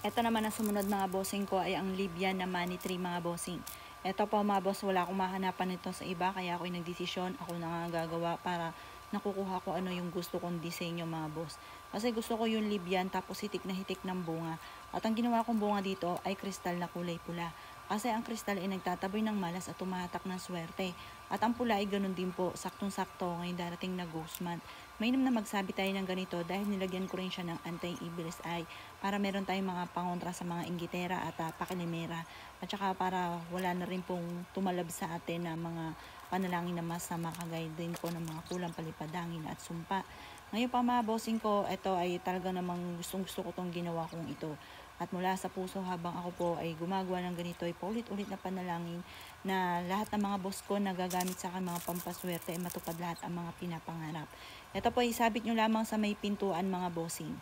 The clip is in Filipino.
Ito naman ang sumunod mga bossing ko ay ang Libyan na money tree mga bossing. Ito po mga boss, wala akong mahanapan nito sa iba kaya ako'y nagdesisyon, ako na nga gagawa para nakukuha ko ano yung gusto kong disenyo mga boss. Kasi gusto ko yung Libyan tapos hitik na hitik ng bunga. At ang ginawa kong bunga dito ay kristal na kulay pula. Kasi ang kristal ay nagtataboy ng malas at tumahatak ng swerte. At ang pula ay ganun din po, saktong-sakto ngayon darating na ghost month. Mainam na magsabi tayo ng ganito dahil nilagyan ko rin siya ng anti-evil's eye para meron tayong mga pangontra sa mga inggitera at pakilimera. At saka para wala na rin pong tumalab sa atin na mga panalangin na masama kagaya din po ng mga kulang palipadangin at sumpa. Ngayon pa mga bossing ko, ito ay talaga namang gustong gusto ko tong ginawa kong ito. At mula sa puso habang ako po ay gumagawa ng ganito ay paulit-ulit na panalangin na lahat ng mga boss ko na gagamit sa akin mga pampaswerte ay matupad lahat ang mga pinapangarap. Ito po isabit nyo lamang sa may pintuan mga bossing.